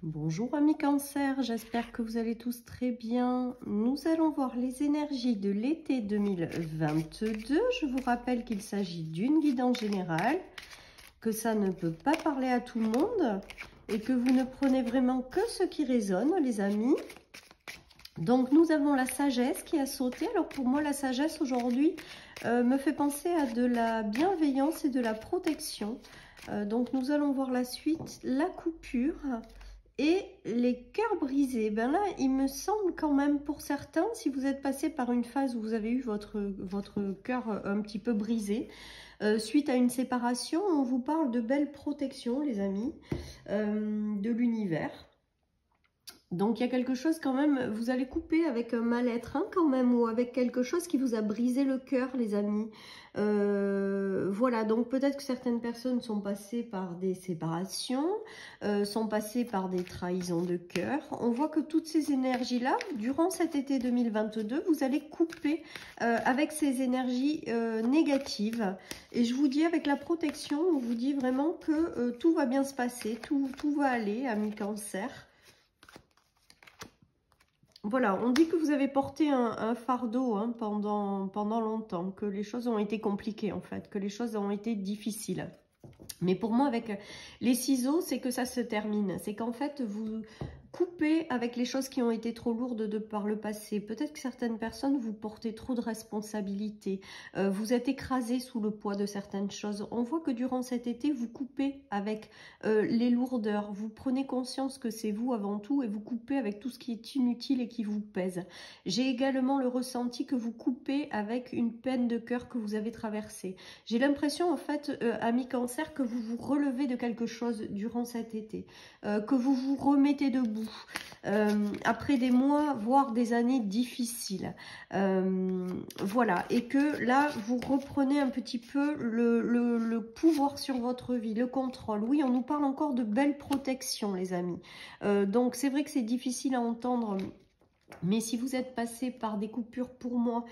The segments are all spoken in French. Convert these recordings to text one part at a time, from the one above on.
Bonjour amis Cancer, j'espère que vous allez tous très bien. Nous allons voir les énergies de l'été 2022. Je vous rappelle qu'il s'agit d'une guidance générale, que ça ne peut pas parler à tout le monde et que vous ne prenez vraiment que ce qui résonne, les amis. Donc nous avons la sagesse qui a sauté. Alors pour moi, la sagesse aujourd'hui me fait penser à de la bienveillance et de la protection. Donc nous allons voir la suite, la coupure. Et les cœurs brisés, ben là, il me semble quand même pour certains, si vous êtes passé par une phase où vous avez eu votre cœur un petit peu brisé, suite à une séparation, on vous parle de belle protection, les amis, de l'univers. Donc il y a quelque chose quand même, vous allez couper avec un mal-être hein, quand même, ou avec quelque chose qui vous a brisé le cœur, les amis. Voilà, donc peut-être que certaines personnes sont passées par des séparations, sont passées par des trahisons de cœur. On voit que toutes ces énergies-là, durant cet été 2022, vous allez couper avec ces énergies négatives. Et je vous dis, avec la protection, on vous dit vraiment que tout va bien se passer, tout va aller, amis Cancer. Voilà, on dit que vous avez porté un fardeau hein, pendant longtemps, que les choses ont été compliquées en fait, que les choses ont été difficiles. Mais pour moi, avec les ciseaux, c'est que ça se termine. C'est qu'en fait, vous coupez avec les choses qui ont été trop lourdes par le passé. Peut-être que certaines personnes, vous portez trop de responsabilités. Vous êtes écrasé sous le poids de certaines choses. On voit que durant cet été, vous coupez avec les lourdeurs. Vous prenez conscience que c'est vous avant tout et vous coupez avec tout ce qui est inutile et qui vous pèse. J'ai également le ressenti que vous coupez avec une peine de cœur que vous avez traversée. J'ai l'impression, en fait, amis Cancer, que vous vous relevez de quelque chose durant cet été, que vous vous remettez debout. Après des mois, voire des années difficiles. Voilà, et que là, vous reprenez un petit peu le pouvoir sur votre vie, le contrôle. Oui, on nous parle encore de belle protection, les amis. Donc, c'est vrai que c'est difficile à entendre. Mais si vous êtes passé par des coupures pour moi,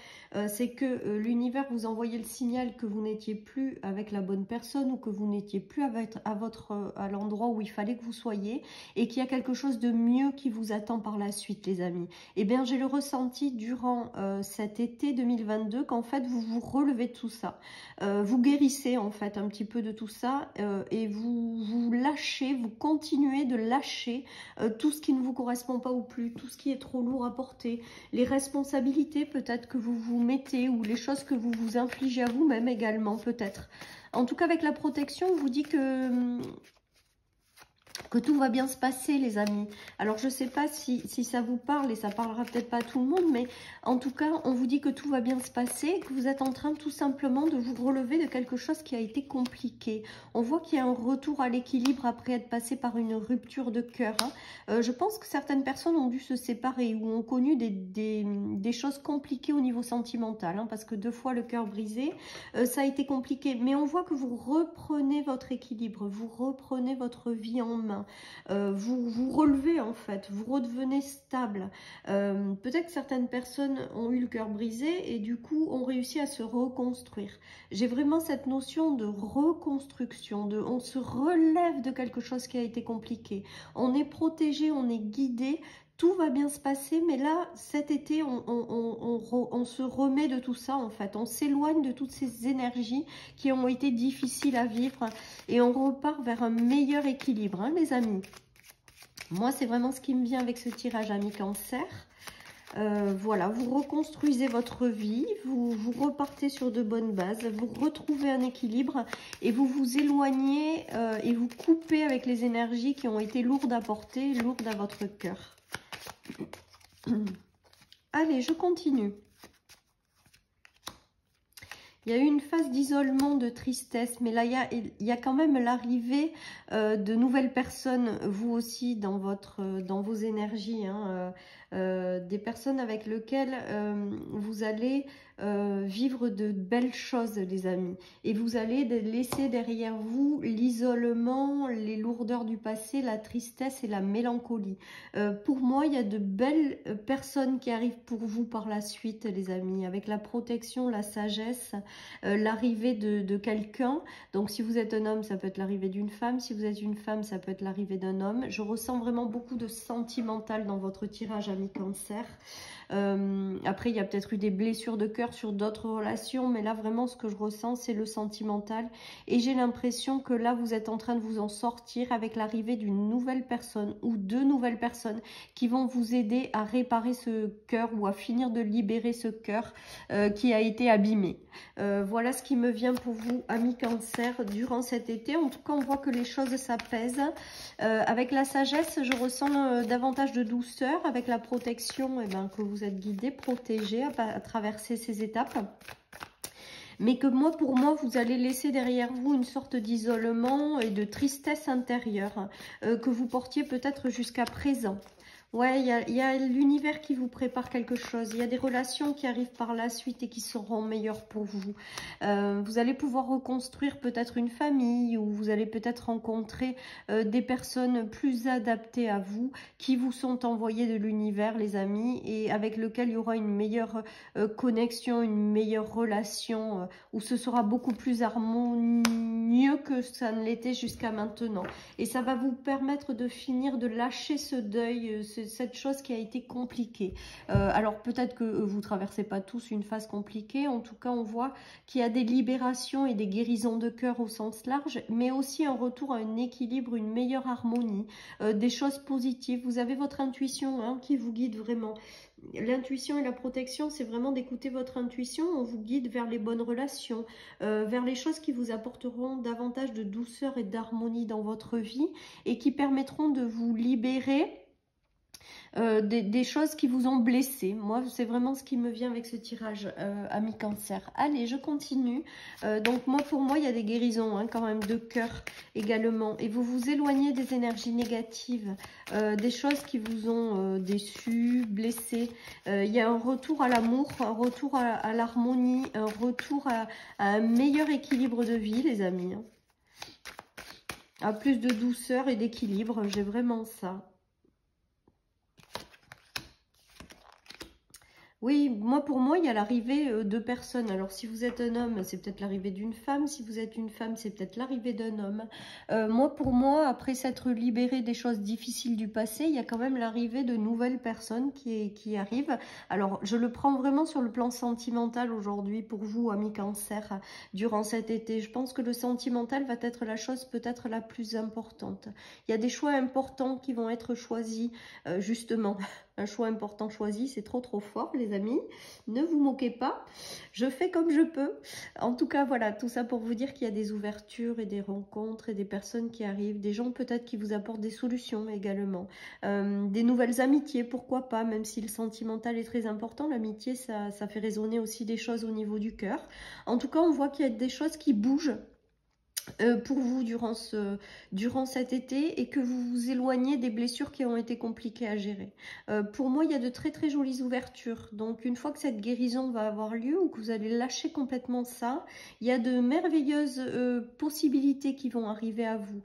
c'est que l'univers vous envoyait le signal que vous n'étiez plus avec la bonne personne ou que vous n'étiez plus à l'endroit où il fallait que vous soyez et qu'il y a quelque chose de mieux qui vous attend par la suite, les amis. Eh bien, j'ai le ressenti durant cet été 2022 qu'en fait, vous vous relevez de tout ça. Vous guérissez en fait un petit peu de tout ça et vous lâchez, vous continuez de lâcher tout ce qui ne vous correspond pas ou plus, tout ce qui est trop lourd à porter, les responsabilités peut-être que vous vous mettez ou les choses que vous vous infligez à vous-même également peut-être. En tout cas avec la protection, on vous dit que tout va bien se passer, les amis. Alors, je ne sais pas si ça vous parle et ça parlera peut-être pas à tout le monde, mais en tout cas, on vous dit que tout va bien se passer, que vous êtes en train tout simplement de vous relever de quelque chose qui a été compliqué. On voit qu'il y a un retour à l'équilibre après être passé par une rupture de cœur. Hein. Je pense que certaines personnes ont dû se séparer ou ont connu des choses compliquées au niveau sentimental, hein, parce que 2 fois le cœur brisé, ça a été compliqué. Mais on voit que vous reprenez votre équilibre, vous reprenez votre vie en main. Vous vous relevez en fait, vous redevenez stable. Peut-être que certaines personnes ont eu le cœur brisé et du coup ont réussi à se reconstruire. J'ai vraiment cette notion de reconstruction, on se relève de quelque chose qui a été compliqué. On est protégé, on est guidé. Tout va bien se passer, mais là, cet été, on se remet de tout ça, en fait. On s'éloigne de toutes ces énergies qui ont été difficiles à vivre et on repart vers un meilleur équilibre, hein, les amis. Moi, c'est vraiment ce qui me vient avec ce tirage, amis Cancer. Voilà, vous reconstruisez votre vie, vous repartez sur de bonnes bases, vous retrouvez un équilibre et vous vous éloignez et vous coupez avec les énergies qui ont été lourdes à porter, lourdes à votre cœur. Allez, je continue. Il y a eu une phase d'isolement, de tristesse, mais là, il y a quand même l'arrivée de nouvelles personnes, vous aussi, dans vos énergies, hein, des personnes avec lesquelles vous allez vivre de belles choses, les amis. Et vous allez laisser derrière vous l'isolement, les lourdeurs du passé, la tristesse et la mélancolie. Pour moi, il y a de belles personnes qui arrivent pour vous par la suite, les amis, avec la protection, la sagesse, l'arrivée de quelqu'un. Donc, si vous êtes un homme, ça peut être l'arrivée d'une femme. Si vous êtes une femme, ça peut être l'arrivée d'un homme. Je ressens vraiment beaucoup de sentimental dans votre tirage, ami Cancer. Après, il y a peut-être eu des blessures de cœur sur d'autres relations, mais là, vraiment, ce que je ressens, c'est le sentimental. Et j'ai l'impression que là, vous êtes en train de vous en sortir avec l'arrivée d'une nouvelle personne ou deux nouvelles personnes qui vont vous aider à réparer ce cœur ou à finir de libérer ce cœur qui a été abîmé. Voilà ce qui me vient pour vous, amis Cancer, durant cet été. En tout cas, on voit que les choses s'apaisent. Avec la sagesse, je ressens davantage de douceur. Avec la protection, eh ben, que vous êtes guidé, protégé à traverser ces étapes. Mais que moi, pour moi, vous allez laisser derrière vous une sorte d'isolement et de tristesse intérieure que vous portiez peut-être jusqu'à présent. Ouais, il y a l'univers qui vous prépare quelque chose. Il y a des relations qui arrivent par la suite et qui seront meilleures pour vous. Vous allez pouvoir reconstruire peut-être une famille ou vous allez peut-être rencontrer des personnes plus adaptées à vous qui vous sont envoyées de l'univers, les amis, et avec lequel il y aura une meilleure connexion, une meilleure relation où ce sera beaucoup plus harmonieux que ça ne l'était jusqu'à maintenant. Et ça va vous permettre de finir, de lâcher ce deuil, cette chose qui a été compliquée. Alors peut-être que vous ne traversez pas tous une phase compliquée, en tout cas on voit qu'il y a des libérations et des guérisons de cœur au sens large, mais aussi un retour à un équilibre, une meilleure harmonie, des choses positives. Vous avez votre intuition hein, qui vous guide vraiment. L'intuition et la protection, c'est vraiment d'écouter votre intuition. On vous guide vers les bonnes relations, vers les choses qui vous apporteront davantage de douceur et d'harmonie dans votre vie et qui permettront de vous libérer des choses qui vous ont blessé. Moi, c'est vraiment ce qui me vient avec ce tirage, ami Cancer. Allez, je continue. Donc, moi, pour moi, il y a des guérisons hein, quand même de cœur également. Et vous vous éloignez des énergies négatives, des choses qui vous ont déçu, blessé. Il y a un retour à l'amour, un retour à l'harmonie, un retour à un meilleur équilibre de vie, les amis. À plus de douceur et d'équilibre, j'ai vraiment ça. Oui, pour moi, il y a l'arrivée de personnes. Alors, si vous êtes un homme, c'est peut-être l'arrivée d'une femme. Si vous êtes une femme, c'est peut-être l'arrivée d'un homme. Pour moi, après s'être libéré des choses difficiles du passé, il y a quand même l'arrivée de nouvelles personnes qui arrivent. Alors, je le prends vraiment sur le plan sentimental aujourd'hui pour vous, amis Cancer, durant cet été. Je pense que le sentimental va être la chose peut-être la plus importante. Il y a des choix importants qui vont être choisis, justement. Un choix important choisi, c'est trop fort, les amis. Ne vous moquez pas. Je fais comme je peux. En tout cas, voilà, tout ça pour vous dire qu'il y a des ouvertures et des rencontres et des personnes qui arrivent. Des gens peut-être qui vous apportent des solutions également. Des nouvelles amitiés, pourquoi pas, même si le sentimental est très important. L'amitié, ça fait résonner aussi des choses au niveau du cœur. En tout cas, on voit qu'il y a des choses qui bougent. Pour vous durant cet été et que vous vous éloignez des blessures qui ont été compliquées à gérer. Pour moi, il y a de très jolies ouvertures. Donc, une fois que cette guérison va avoir lieu ou que vous allez lâcher complètement ça, il y a de merveilleuses possibilités qui vont arriver à vous.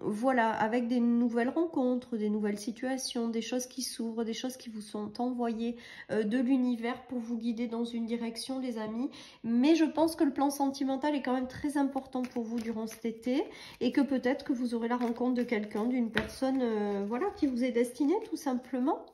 Voilà, avec des nouvelles rencontres, des nouvelles situations, des choses qui s'ouvrent, des choses qui vous sont envoyées de l'univers pour vous guider dans une direction, les amis. Mais je pense que le plan sentimental est quand même très important pour vous durant cet été et que peut-être que vous aurez la rencontre de quelqu'un, d'une personne voilà, qui vous est destinée tout simplement.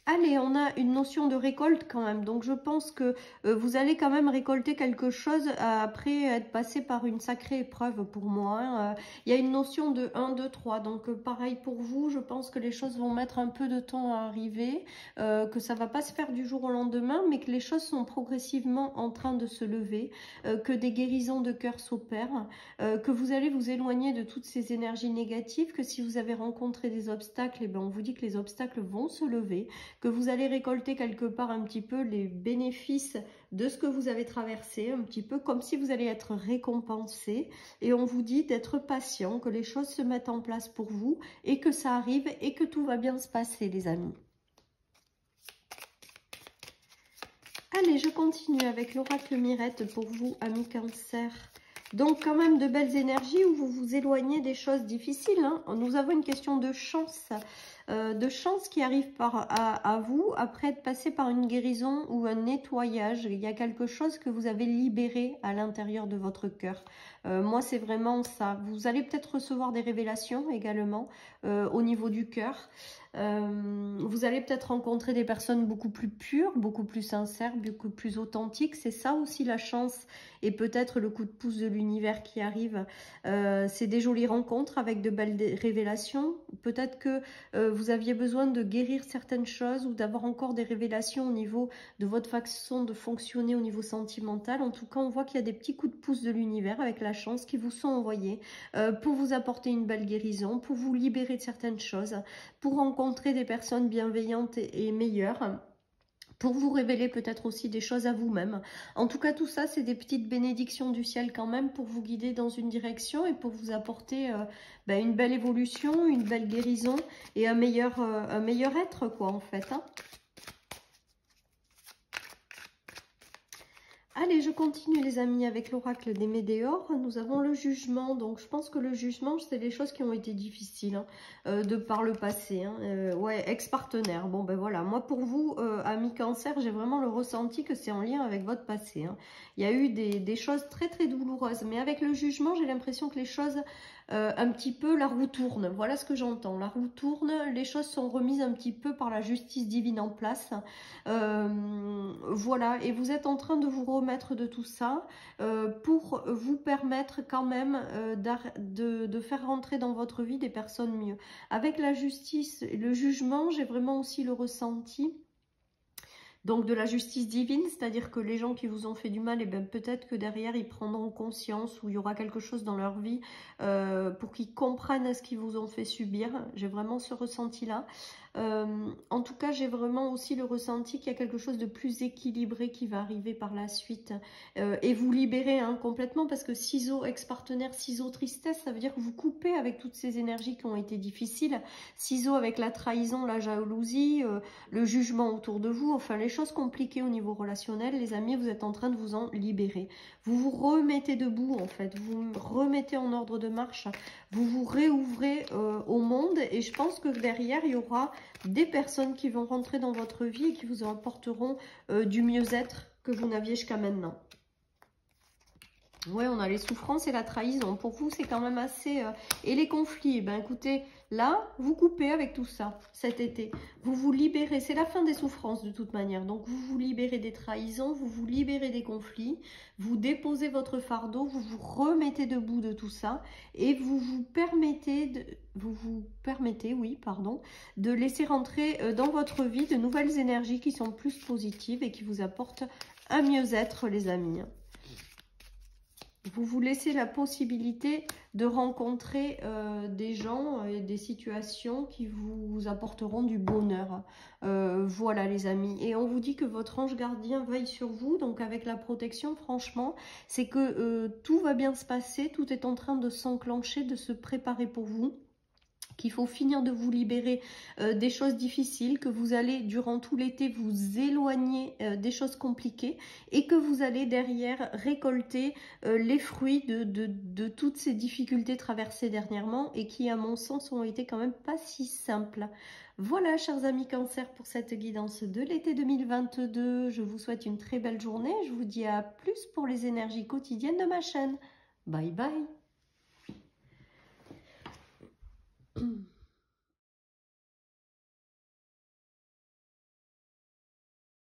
Allez, on a une notion de récolte quand même, donc je pense que vous allez quand même récolter quelque chose après être passé par une sacrée épreuve pour moi. Hein. Il y a une notion de 1, 2, 3, donc pareil pour vous, je pense que les choses vont mettre un peu de temps à arriver, que ça va pas se faire du jour au lendemain, mais que les choses sont progressivement en train de se lever, que des guérisons de cœur s'opèrent, que vous allez vous éloigner de toutes ces énergies négatives, que si vous avez rencontré des obstacles, eh ben, on vous dit que les obstacles vont se lever, que vous allez récolter quelque part un petit peu les bénéfices de ce que vous avez traversé, un petit peu comme si vous allez être récompensé. Et on vous dit d'être patient, que les choses se mettent en place pour vous et que ça arrive et que tout va bien se passer, les amis. Allez, je continue avec l'oracle Mirette pour vous, amis Cancer. Donc, quand même de belles énergies où vous vous éloignez des choses difficiles. Hein. Nous avons une question de chance qui arrive à vous après être passé par une guérison ou un nettoyage. Il y a quelque chose que vous avez libéré à l'intérieur de votre cœur. Moi, c'est vraiment ça. Vous allez peut-être recevoir des révélations également au niveau du cœur. Vous allez peut-être rencontrer des personnes beaucoup plus pures, beaucoup plus sincères, beaucoup plus authentiques. C'est ça aussi la chance et peut-être le coup de pouce de l'univers qui arrive. C'est des jolies rencontres avec de belles révélations. Peut-être que vous aviez besoin de guérir certaines choses ou d'avoir encore des révélations au niveau de votre façon de fonctionner au niveau sentimental. En tout cas, on voit qu'il y a des petits coups de pouce de l'univers avec la chance qui vous sont envoyés pour vous apporter une belle guérison, pour vous libérer de certaines choses, pour rencontrer des personnes bienveillantes et meilleures, pour vous révéler peut-être aussi des choses à vous-même. En tout cas, tout ça, c'est des petites bénédictions du ciel quand même pour vous guider dans une direction et pour vous apporter une belle évolution, une belle guérison et un meilleur être, quoi, en fait. Hein. Allez, je continue les amis avec l'oracle des Médéors. Nous avons le jugement. Donc, je pense que le jugement, c'est des choses qui ont été difficiles de par le passé. Hein. Ouais, ex-partenaire. Bon, ben voilà. Moi, pour vous, amis Cancer, j'ai vraiment le ressenti que c'est en lien avec votre passé. Hein. Il y a eu des choses très, très douloureuses. Mais avec le jugement, j'ai l'impression que les choses... un petit peu, la roue tourne. Voilà ce que j'entends. La roue tourne, les choses sont remises un petit peu par la justice divine en place. Voilà, et vous êtes en train de vous remettre de tout ça pour vous permettre quand même de faire rentrer dans votre vie des personnes mieux. Avec la justice et le jugement, j'ai vraiment aussi le ressenti. Donc de la justice divine, c'est-à-dire que les gens qui vous ont fait du mal, et bien peut-être que derrière ils prendront conscience ou il y aura quelque chose dans leur vie pour qu'ils comprennent ce qu'ils vous ont fait subir. J'ai vraiment ce ressenti-là. En tout cas, j'ai vraiment aussi le ressenti qu'il y a quelque chose de plus équilibré qui va arriver par la suite et vous libérer complètement parce que ciseaux, ex-partenaire, ciseaux, tristesse, ça veut dire que vous coupez avec toutes ces énergies qui ont été difficiles. Ciseaux avec la trahison, la jalousie, le jugement autour de vous, enfin les choses compliquées au niveau relationnel, les amis, vous êtes en train de vous en libérer. Vous vous remettez debout en fait, vous remettez en ordre de marche, vous vous réouvrez au monde et je pense que derrière, il y aura des personnes qui vont rentrer dans votre vie et qui vous apporteront du mieux-être que vous n'aviez jusqu'à maintenant. Ouais, on a les souffrances et la trahison. Pour vous, c'est quand même assez... Et les conflits, ben écoutez, là, vous coupez avec tout ça cet été. Vous vous libérez, c'est la fin des souffrances de toute manière. Donc, vous vous libérez des trahisons, vous vous libérez des conflits, vous déposez votre fardeau, vous vous remettez debout de tout ça et vous vous permettez de laisser rentrer dans votre vie de nouvelles énergies qui sont plus positives et qui vous apportent un mieux-être, les amis. Vous vous laissez la possibilité de rencontrer des gens et des situations qui vous apporteront du bonheur. Voilà les amis. Et on vous dit que votre ange gardien veille sur vous. Donc avec la protection, franchement, c'est que tout va bien se passer. Tout est en train de s'enclencher, de se préparer pour vous. Qu'il faut finir de vous libérer des choses difficiles, que vous allez durant tout l'été vous éloigner des choses compliquées et que vous allez derrière récolter les fruits de toutes ces difficultés traversées dernièrement et qui à mon sens ont été quand même pas si simples. Voilà chers amis Cancer pour cette guidance de l'été 2022. Je vous souhaite une très belle journée. Je vous dis à plus pour les énergies quotidiennes de ma chaîne. Bye bye.